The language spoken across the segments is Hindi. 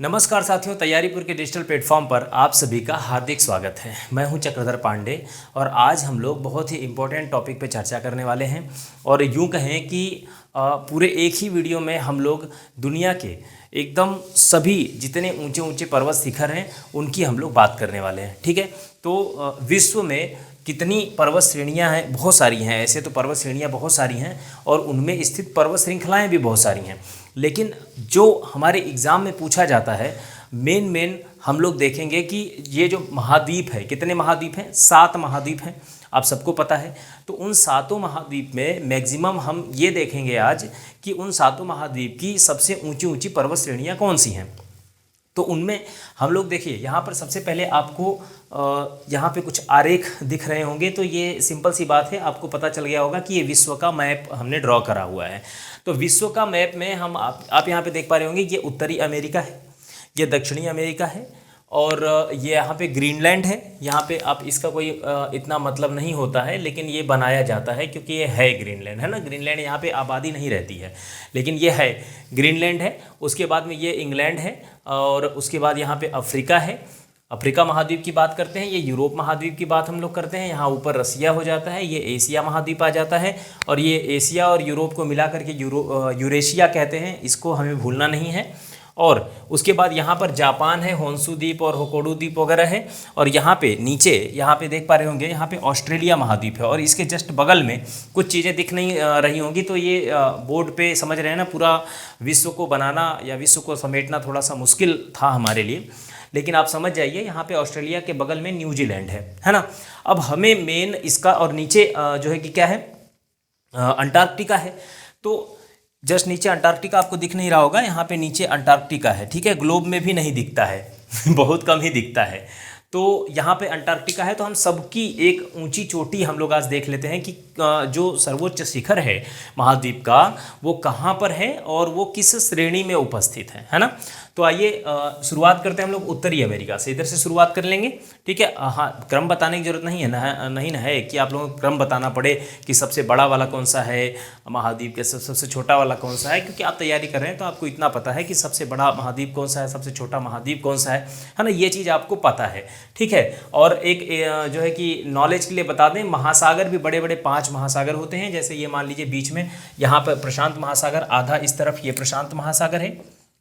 नमस्कार साथियों, तैयारीपुर के डिजिटल प्लेटफॉर्म पर आप सभी का हार्दिक स्वागत है। मैं हूं चक्रधर पांडे और आज हम लोग बहुत ही इम्पोर्टेंट टॉपिक पे चर्चा करने वाले हैं। और यूं कहें कि पूरे एक ही वीडियो में हम लोग दुनिया के एकदम सभी जितने ऊंचे ऊंचे पर्वत शिखर हैं उनकी हम लोग बात करने वाले हैं। ठीक है, तो विश्व में कितनी पर्वत श्रेणियां हैं? बहुत सारी हैं। ऐसे तो पर्वत श्रेणियां बहुत सारी हैं और उनमें स्थित पर्वत श्रृंखलाएं भी बहुत सारी हैं, लेकिन जो हमारे एग्ज़ाम में पूछा जाता है मेन हम लोग देखेंगे कि ये जो महाद्वीप है, कितने महाद्वीप हैं? 7 महाद्वीप हैं, आप सबको पता है। तो उन 7 महाद्वीप में मैक्सिमम हम ये देखेंगे आज कि उन 7 महाद्वीप की सबसे ऊंची ऊंची पर्वत श्रेणियाँ कौन सी हैं। तो उनमें हम लोग देखिए, यहाँ पर सबसे पहले आपको यहाँ पे कुछ आरेख दिख रहे होंगे, तो ये सिंपल सी बात है, आपको पता चल गया होगा कि ये विश्व का मैप हमने ड्रॉ करा हुआ है। तो विश्व का मैप में हम आप यहाँ पे देख पा रहे होंगे, ये उत्तरी अमेरिका है, ये दक्षिणी अमेरिका है और ये यहाँ पे ग्रीनलैंड है। यहाँ पे आप इसका कोई इतना मतलब नहीं होता है, लेकिन ये बनाया जाता है क्योंकि ये है ग्रीनलैंड, है ना। ग्रीनलैंड यहाँ पे आबादी नहीं रहती है, लेकिन ये है ग्रीनलैंड है। उसके बाद में ये इंग्लैंड है और उसके बाद यहाँ पे अफ्रीका है। अफ्रीका महाद्वीप की बात करते हैं, ये यूरोप महाद्वीप की बात हम लोग करते हैं। यहाँ ऊपर रसिया हो जाता है, ये एशिया महाद्वीप आ जाता है और ये एशिया और यूरोप को मिला करके यूरेशिया कहते हैं, इसको हमें भूलना नहीं है। और उसके बाद यहाँ पर जापान है, होन्शु द्वीप और होकोडू द्वीप वगैरह है। और यहाँ पे नीचे यहाँ पे देख पा रहे होंगे, यहाँ पे ऑस्ट्रेलिया महाद्वीप है और इसके जस्ट बगल में कुछ चीज़ें दिख नहीं रही होंगी। तो ये बोर्ड पे समझ रहे हैं ना, पूरा विश्व को बनाना या विश्व को समेटना थोड़ा सा मुश्किल था हमारे लिए, लेकिन आप समझ जाइए, यहाँ पे ऑस्ट्रेलिया के बगल में न्यूजीलैंड है ना। अब हमें मेन इसका और नीचे जो है कि क्या है, अंटार्कटिका है। तो जस्ट नीचे अंटार्कटिका आपको दिख नहीं रहा होगा, यहाँ पे नीचे अंटार्कटिका है। ठीक है, ग्लोब में भी नहीं दिखता है बहुत कम ही दिखता है। तो यहाँ पे अंटार्कटिका है। तो हम सबकी एक ऊंची चोटी हम लोग आज देख लेते हैं कि जो सर्वोच्च शिखर है महाद्वीप का वो कहाँ पर है और वो किस श्रेणी में उपस्थित है ना। तो आइए शुरुआत करते हैं हम लोग उत्तरी अमेरिका से, इधर से शुरुआत कर लेंगे। ठीक है, हाँ, क्रम बताने की जरूरत नहीं है ना, नहीं ना है कि आप लोगों को क्रम बताना पड़े कि सबसे बड़ा वाला कौन सा है महाद्वीप के, सबसे छोटा वाला कौन सा है, क्योंकि आप तैयारी कर रहे हैं तो आपको इतना पता है कि सबसे बड़ा महाद्वीप कौन सा है, सबसे छोटा महाद्वीप कौन सा है ना, ये चीज़ आपको पता है। ठीक है, और एक जो है कि नॉलेज के लिए बता दें, महासागर भी बड़े बड़े 5 महासागर होते हैं। जैसे ये मान लीजिए बीच में यहाँ पर प्रशांत महासागर, आधा इस तरफ ये प्रशांत महासागर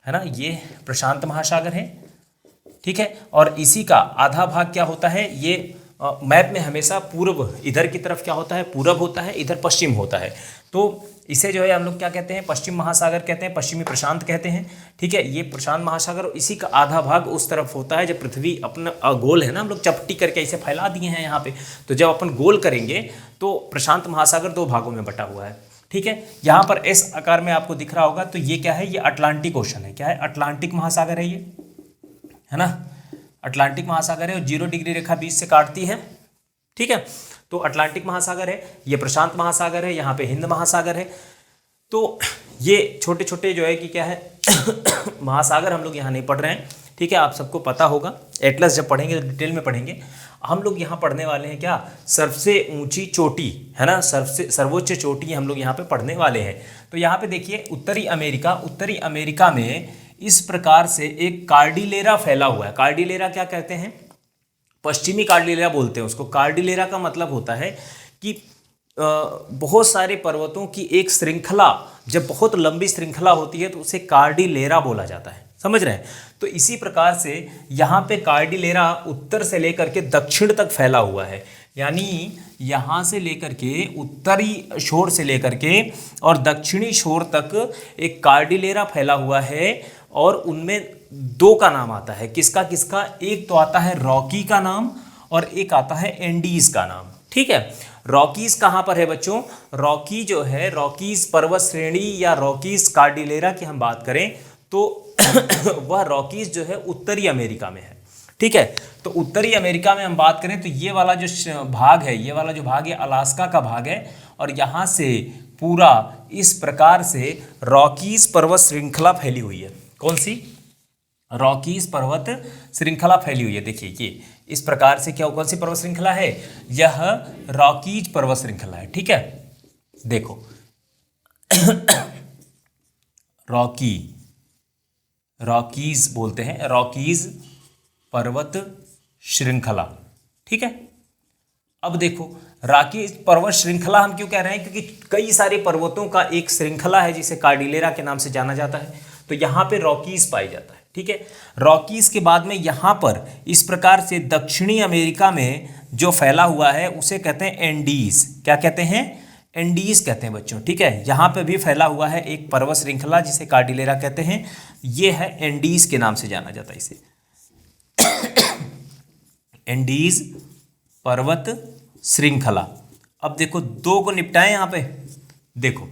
है ना, ये प्रशांत महासागर है। ठीक है, और इसी का आधा भाग क्या होता है, ये मैप में हमेशा पूर्व, इधर की तरफ क्या होता है, पूरब होता है, इधर पश्चिम होता है। तो इसे जो है हम लोग क्या कहते हैं, पश्चिम महासागर कहते हैं, पश्चिमी प्रशांत कहते हैं। ठीक है, ये प्रशांत महासागर, इसी का आधा भाग उस तरफ होता है। जब पृथ्वी अपना गोल है ना, हम लोग चपटी करके इसे फैला दिए हैं यहाँ पे, तो जब अपन गोल करेंगे तो प्रशांत महासागर 2 भागों में बटा हुआ है। ठीक है, यहाँ पर एस आकार में आपको दिख रहा होगा, तो ये क्या है, ये अटलांटिक ओशन है। क्या है, अटलांटिक महासागर है ये, है ना, अटलांटिक महासागर है और 0 डिग्री रेखा बीच से काटती है। ठीक है, तो अटलांटिक महासागर है, ये प्रशांत महासागर है, यहाँ पे हिंद महासागर है। तो ये छोटे छोटे जो है कि क्या है महासागर हम लोग यहाँ नहीं पढ़ रहे हैं। ठीक है, आप सबको पता होगा, एटलस जब पढ़ेंगे तो डिटेल में पढ़ेंगे। हम लोग यहाँ पढ़ने वाले हैं क्या, सबसे ऊंची चोटी, है ना, सर्वोच्च चोटी हम लोग यहाँ पे पढ़ने वाले हैं। तो यहाँ पे देखिए उत्तरी अमेरिका में इस प्रकार से एक कार्डिलेरा फैला हुआ है। कार्डिलेरा क्या कहते हैं, पश्चिमी कार्डिलेरा बोलते हैं उसको। कार्डिलेरा का मतलब होता है कि बहुत सारे पर्वतों की एक श्रृंखला, जब बहुत लंबी श्रृंखला होती है तो उसे कार्डिलेरा बोला जाता है, समझ रहे हैं। तो इसी प्रकार से यहाँ पे कार्डिलेरा उत्तर से लेकर के दक्षिण तक फैला हुआ है, यानी यहाँ से लेकर के उत्तरी छोर से लेकर के और दक्षिणी छोर तक एक कार्डिलेरा फैला हुआ है। और उनमें 2 का नाम आता है, किसका किसका, एक तो आता है रॉकी का नाम और एक आता है एंडीज का नाम। ठीक है, रॉकीज कहाँ पर है बच्चों, रॉकी जो है, रॉकीज पर्वत श्रेणी या रॉकीज कार्डिलेरा की हम बात करें तो वह रॉकीज जो है उत्तरी अमेरिका में है। ठीक है, तो उत्तरी अमेरिका में हम बात करें तो ये वाला जो भाग है, ये वाला जो भाग है अलास्का का भाग है और यहाँ से पूरा इस प्रकार से रॉकीज पर्वत श्रृंखला फैली हुई है। कौन सी, रॉकीज पर्वत श्रृंखला फैली हुई है। देखिए ये इस प्रकार से क्या, कौन सी पर्वत श्रृंखला है, यह रॉकीज पर्वत श्रृंखला है। ठीक है, देखो रॉकी रॉकीज बोलते हैं, रॉकीज पर्वत श्रृंखला। ठीक है, अब देखो रॉकीज पर्वत श्रृंखला हम क्यों कह रहे हैं, क्योंकि कई सारे पर्वतों का एक श्रृंखला है जिसे कार्डिलेरा के नाम से जाना जाता है, तो यहाँ पे रॉकीज पाई जाता है। ठीक है, रॉकीज के बाद में यहाँ पर इस प्रकार से दक्षिणी अमेरिका में जो फैला हुआ है उसे कहते हैं एंडीज। क्या कहते हैं, एंडीज कहते हैं बच्चों। ठीक है, यहाँ पे भी फैला हुआ है एक पर्वत श्रृंखला जिसे कार्डिलेरा कहते हैं, ये है एंडीज के नाम से जाना जाता है इसे, एंडीज पर्वत श्रृंखला। अब देखो दो को निपटाएं यहाँ पे। देखो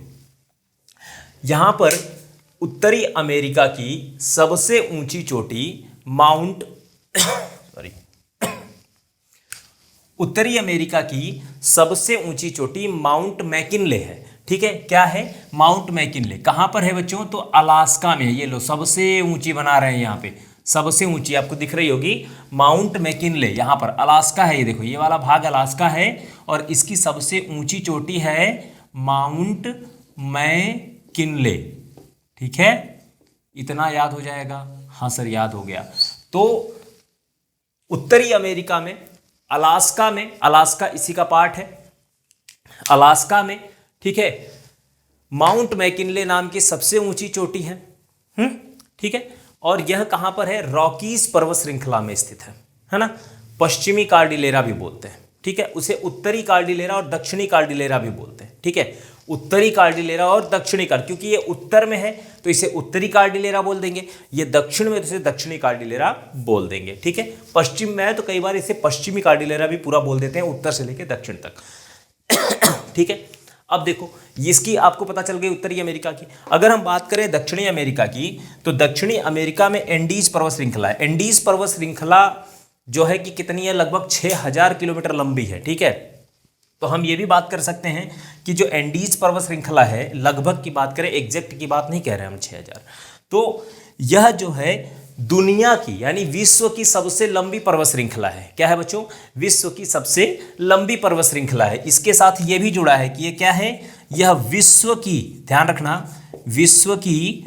यहाँ पर उत्तरी अमेरिका की सबसे ऊंची चोटी माउंट उत्तरी अमेरिका की सबसे ऊंची चोटी माउंट मैकिनले है। ठीक है, क्या है, माउंट मैकिनले। कहाँ पर है बच्चों, तो अलास्का में। ये लो सबसे ऊंची बना रहे हैं यहाँ पे, सबसे ऊंची आपको दिख रही होगी माउंट मैकिनले, यहाँ पर अलास्का है। ये देखो ये वाला भाग अलास्का है और इसकी सबसे ऊंची चोटी है माउंट मैकिनले। ठीक है, इतना याद हो जाएगा। हाँ सर याद हो गया। तो उत्तरी अमेरिका में अलास्का में, अलास्का इसी का पार्ट है, अलास्का में। ठीक है, माउंट मैकिनले नाम की सबसे ऊंची चोटी है। ठीक है, और यह कहां पर है, रॉकीज पर्वत श्रृंखला में स्थित है ना। पश्चिमी कार्डिलेरा भी बोलते हैं। ठीक है, उसे उत्तरी कार्डिलेरा और दक्षिणी कार्डिलेरा भी बोलते हैं। ठीक है, उत्तरी कार्डिलेरा और दक्षिणी कार्ड, क्योंकि ये उत्तर में है तो इसे उत्तरी कार्डिलेरा बोल देंगे, ये दक्षिण में तो इसे दक्षिणी कार्डिलेरा बोल देंगे। ठीक है, पश्चिम में है तो कई बार इसे पश्चिमी कार्डिलेरा भी पूरा बोल देते हैं, उत्तर से लेकर दक्षिण तक। ठीक है, अब देखो इसकी आपको पता चल गई उत्तरी अमेरिका की। अगर हम बात करें दक्षिणी अमेरिका की, तो दक्षिणी अमेरिका में एंडीज पर्वत श्रृंखला है। एंडीज पर्वत श्रृंखला जो है कि कितनी है, लगभग 6000 किलोमीटर लंबी है। ठीक है, तो हम ये भी बात कर सकते हैं कि जो एंडीज पर्वत श्रृंखला है, लगभग की बात करें, एग्जैक्ट की बात नहीं कह रहे हम 6000, तो यह जो है दुनिया की यानी विश्व की सबसे लंबी पर्वत श्रृंखला है। क्या है बच्चों, विश्व की सबसे लंबी पर्वत श्रृंखला है। इसके साथ यह भी जुड़ा है कि यह क्या है, यह विश्व की, ध्यान रखना, विश्व की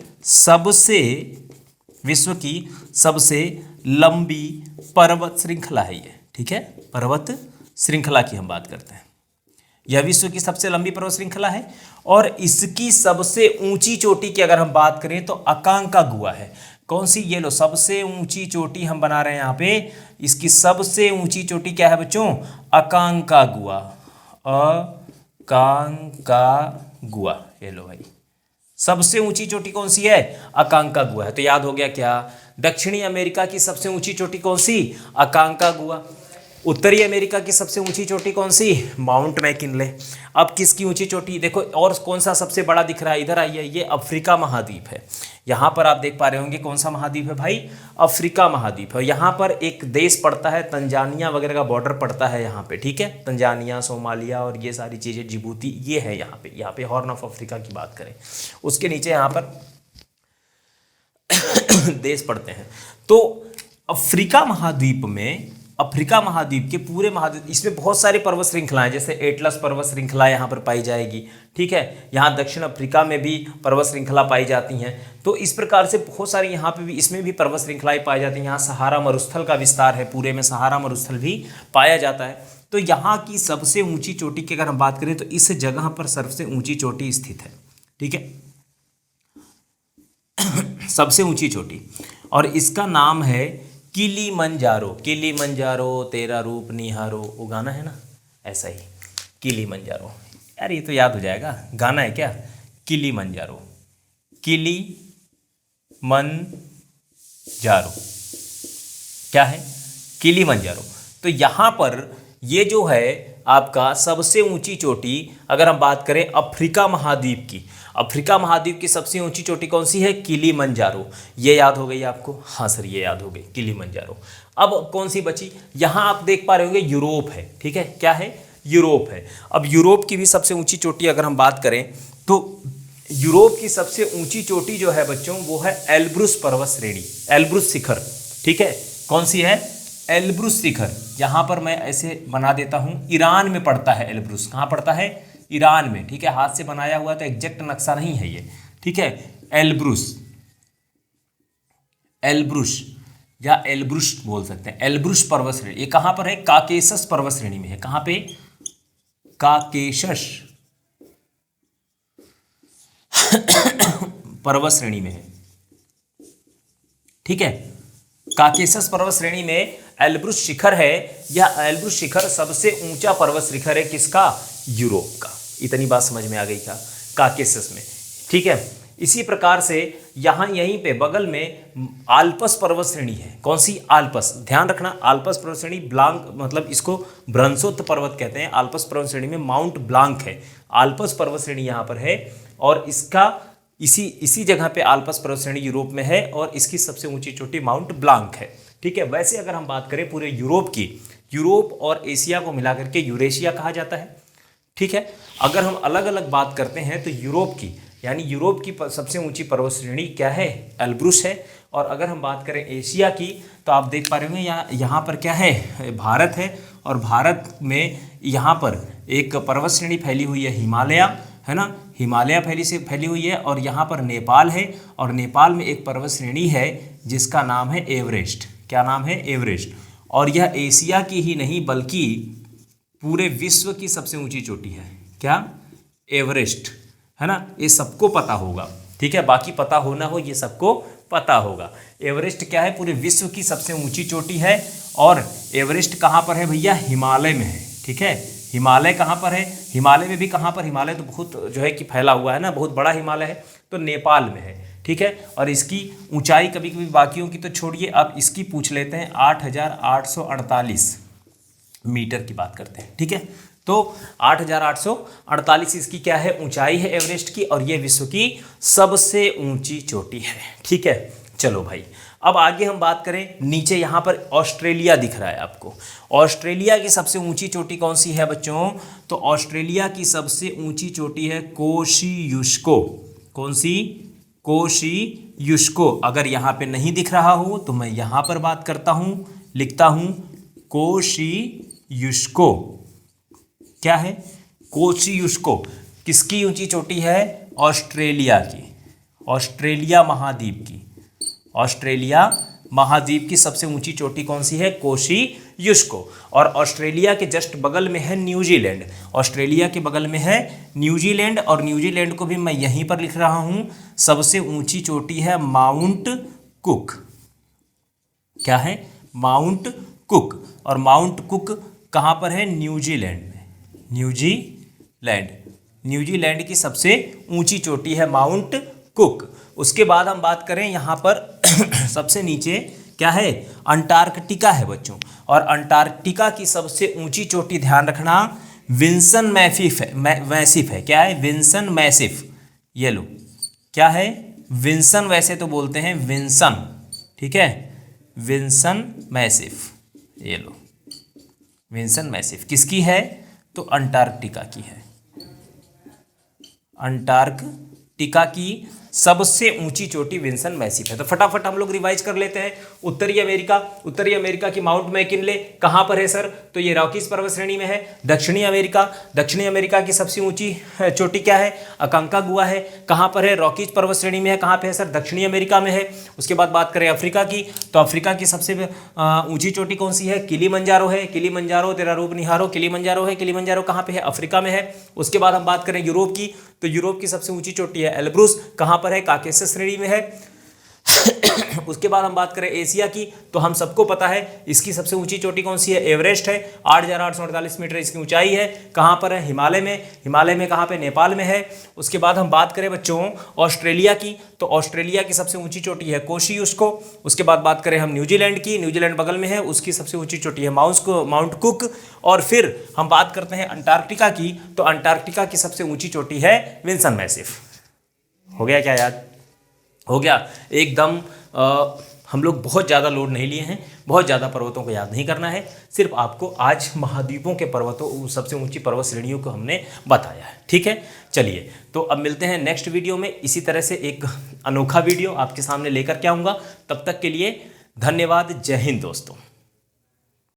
सबसे लंबी पर्वत श्रृंखला है ये। ठीक है, पर्वत श्रृंखला की हम बात करते हैं, यह विश्व की सबसे लंबी पर्वत श्रृंखला है। और इसकी सबसे ऊंची चोटी की अगर हम बात करें तो अकांकागुआ है। कौन सी, ये लो सबसे ऊंची चोटी हम बना रहे हैं यहाँ पे, इसकी सबसे ऊंची चोटी क्या है बच्चों, अकांकागुआ, अकांकागुआ। ये लो भाई, सबसे ऊंची चोटी कौन सी है, अकांकागुआ है। तो याद हो गया क्या, दक्षिणी अमेरिका की सबसे ऊंची चोटी कौन सी, अकांकागुआ। उत्तरी अमेरिका की सबसे ऊंची चोटी कौन सी, माउंट मैकिनले। अब किसकी ऊंची चोटी देखो, और कौन सा सबसे बड़ा दिख रहा है, इधर आइए, ये अफ्रीका महाद्वीप है। यहाँ पर आप देख पा रहे होंगे कौन सा महाद्वीप है भाई, अफ्रीका महाद्वीप है। यहाँ पर एक देश पड़ता है, तंजानिया वगैरह का बॉर्डर पड़ता है यहाँ पे। ठीक है, तंजानिया, सोमालिया और ये सारी चीज़ें, जिबूती, ये है यहाँ पे हॉर्न ऑफ अफ्रीका की बात करें, उसके नीचे यहाँ पर देश पड़ते हैं। तो अफ्रीका महाद्वीप के पूरे महाद्वीप, इसमें बहुत सारी पर्वत श्रृंखलाएं, जैसे एटलस पर्वत श्रृंखला यहाँ पर पाई जाएगी। ठीक है, यहाँ दक्षिण अफ्रीका में भी पर्वत श्रृंखला पाई जाती हैं। तो इस प्रकार से बहुत सारी यहाँ पे भी, इसमें भी पर्वत श्रृंखलाएं पाई जाती हैं। यहाँ सहारा मरुस्थल का विस्तार है, पूरे में सहारा मरुस्थल भी पाया जाता है। तो यहाँ की सबसे ऊंची चोटी की अगर हम बात करें तो इस जगह पर सबसे ऊंची चोटी स्थित है। ठीक है, सबसे ऊंची चोटी, और इसका नाम है किलीमंजारो। किलीमंजारो तेरा रूप निहारो, वो गाना है ना, ऐसा ही किलीमंजारो। यार ये तो याद हो जाएगा, गाना है क्या, किलीमंजारो, किलीमंजारो, क्या है, किलीमंजारो। तो यहाँ पर ये जो है आपका सबसे ऊंची चोटी, अगर हम बात करें अफ्रीका महाद्वीप की, अफ्रीका महाद्वीप की सबसे ऊंची चोटी कौन सी है, किलीमंजारो। ये याद हो गई आपको, हाँ सर ये याद हो गई, किलीमंजारो। अब कौन सी बची, यहाँ आप देख पा रहे होंगे यूरोप है। ठीक है, क्या है, यूरोप है। अब यूरोप की भी सबसे ऊंची चोटी अगर हम बात करें तो यूरोप की सबसे ऊंची चोटी जो है बच्चों, वो है एल्ब्रुस पर्वत श्रेणी, एल्ब्रुस शिखर। ठीक है, कौन सी है, एल्ब्रुस शिखर। यहाँ पर मैं ऐसे बना देता हूँ, ईरान में पड़ता है एल्ब्रुस। कहाँ पड़ता है, ईरान में। ठीक है, हाथ से बनाया हुआ तो एग्जैक्ट नक्शा नहीं है ये। ठीक है, एल्ब्रुस, एल्ब्रुस या एल्ब्रुस बोल सकते हैं, एल्ब्रुस पर्वत श्रेणी। ये कहाँ पर है? काकेशस पर्वत श्रेणी में है। कहाँ पे? काकेशस पर्वत श्रेणी में है, ठीक है। काकेशस पर्वत श्रेणी में एल्ब्रुस शिखर है। यह एल्ब्रुस शिखर सबसे ऊंचा पर्वत शिखर है किसका? यूरोप का। इतनी बात समझ में आ गई क्या? काकेशस में, ठीक है। इसी प्रकार से यहाँ यहीं पे बगल में आल्पस पर्वत श्रेणी है। कौन सी? आल्पस। ध्यान रखना, आल्पस पर्वत श्रेणी ब्लांक, मतलब इसको ब्रंसोत्त पर्वत कहते हैं। आल्पस पर्वत श्रेणी में माउंट ब्लांक है। आल्पस पर्वत श्रेणी यहाँ पर है और इसका इसी जगह पे आल्पस पर्वत श्रेणी यूरोप में है और इसकी सबसे ऊंची चोटी माउंट ब्लांक है, ठीक है। वैसे अगर हम बात करें पूरे यूरोप की, यूरोप और एशिया को मिलाकर के यूरेशिया कहा जाता है, ठीक है। अगर हम अलग अलग बात करते हैं तो यूरोप की, यानी यूरोप की सबसे ऊंची पर्वत श्रेणी क्या है? एल्ब्रुस है। और अगर हम बात करें एशिया की तो आप देख पा रहे होंगे यहाँ पर क्या है? भारत है। और भारत में यहाँ पर एक पर्वत श्रेणी फैली हुई है, हिमालय, है ना। हिमालय फैली हुई है। और यहाँ पर नेपाल है और नेपाल में एक पर्वत श्रेणी है जिसका नाम है एवरेस्ट। क्या नाम है? एवरेस्ट। और यह एशिया की ही नहीं बल्कि पूरे विश्व की सबसे ऊंची चोटी है। क्या? एवरेस्ट, है ना। ये सबको पता होगा, ठीक है। बाकी पता हो ना हो, ये सबको पता होगा। एवरेस्ट क्या है? पूरे विश्व की सबसे ऊंची चोटी है। और एवरेस्ट कहाँ पर है भैया? हिमालय में है, ठीक है। हिमालय कहाँ पर है? हिमालय में भी कहाँ पर? हिमालय तो बहुत जो है कि फैला हुआ है ना, बहुत बड़ा हिमालय है, तो नेपाल में है, ठीक है। और इसकी ऊंचाई कभी कभी बाकियों की तो छोड़िए, अब इसकी पूछ लेते हैं। 8,848 मीटर की बात करते हैं, ठीक है। तो 8,848 इसकी क्या है? ऊंचाई है एवरेस्ट की, और ये विश्व की सबसे ऊंची चोटी है, ठीक है। चलो भाई, अब आगे हम बात करें। नीचे यहाँ पर ऑस्ट्रेलिया दिख रहा है आपको। ऑस्ट्रेलिया की सबसे ऊंची चोटी कौन सी है बच्चों? तो ऑस्ट्रेलिया की सबसे ऊंची चोटी है कोशियुस्को। कौन सी? कोशियुस्को। अगर यहाँ पे नहीं दिख रहा हो तो मैं यहाँ पर बात करता हूँ, लिखता हूँ कोशियुस्को। क्या है? कोशियुस्को। किसकी ऊंची चोटी है? ऑस्ट्रेलिया की, ऑस्ट्रेलिया महाद्वीप की। ऑस्ट्रेलिया महाद्वीप की सबसे ऊंची चोटी कौन सी है? कोशियुस्को। और ऑस्ट्रेलिया के जस्ट बगल में है न्यूजीलैंड। ऑस्ट्रेलिया के बगल में है न्यूजीलैंड, और न्यूजीलैंड को भी मैं यहीं पर लिख रहा हूं। सबसे ऊंची चोटी है माउंट कुक। क्या है? Mount cook. और माउंट कुक कहां पर है? न्यूजीलैंड में। न्यूजीलैंड की सबसे ऊंची चोटी है माउंट कुक। उसके बाद हम बात करें यहाँ पर सबसे नीचे क्या है? अंटार्कटिका है बच्चों। और अंटार्कटिका की सबसे ऊंची चोटी, ध्यान रखना, विंसन मैसिफ है। क्या है? Vinson massif. ये लो, क्या है? विंसन, वैसे तो बोलते हैं विंसन, ठीक है। विंसन मैसिफ, ये लो, विंसन मैसिफ किसकी है? तो अंटार्कटिका की है। अंटार्कटिका की सबसे ऊंची चोटी विंसन मैसिफ है। तो फटाफट हम लोग रिवाइज कर लेते हैं। उत्तरी अमेरिका की माउंट मैकिनले कहाँ पर है सर? तो ये रॉकीज पर्वत श्रेणी में है। दक्षिणी अमेरिका की सबसे ऊंची चोटी क्या है? अकांकागुआ है। कहाँ पर है? रॉकीज पर्वत श्रेणी में है। कहाँ पे है सर? दक्षिणी अमेरिका में है। उसके बाद बात करें अफ्रीका की, तो अफ्रीका की सबसे ऊंची चोटी कौन सी है? किलीमंजारो है। किलीमंजारो तेरा रूप निहारो, किलीमंजारो है। किलीमंजारो कहाँ पे है? अफ्रीका में है। उसके बाद हम बात करें यूरोप की, तो यूरोप की सबसे ऊंची चोटी है एल्ब्रुस। कहाँ पर है? काकेशस श्रेणी में है। उसके बाद हम बात करें एशिया की, तो हम सबको पता है इसकी सबसे ऊंची चोटी कौन सी है? एवरेस्ट है। 8,848 मीटर इसकी ऊंचाई है। कहाँ पर है? हिमालय में कहाँ पे? नेपाल में है। उसके बाद हम बात करें बच्चों ऑस्ट्रेलिया की, तो ऑस्ट्रेलिया की सबसे ऊंची चोटी है कोशियुस्को। उसके बाद बात करें हम न्यूजीलैंड की, न्यूजीलैंड बगल में है, उसकी सबसे ऊंची चोटी है माउंट कुक। और फिर हम बात करते हैं अंटार्कटिका की, तो अंटार्कटिका की सबसे ऊंची चोटी है विंसन मैसिफ। हो गया क्या याद? हो गया एकदम। हम लोग बहुत ज़्यादा लोड नहीं लिए हैं, बहुत ज़्यादा पर्वतों को याद नहीं करना है, सिर्फ आपको आज महाद्वीपों के पर्वतों, सबसे ऊंची पर्वत श्रेणियों को हमने बताया है, ठीक है। चलिए, तो अब मिलते हैं नेक्स्ट वीडियो में। इसी तरह से एक अनोखा वीडियो आपके सामने लेकर के आऊँगा। तब तक के लिए धन्यवाद। जय हिंद दोस्तों।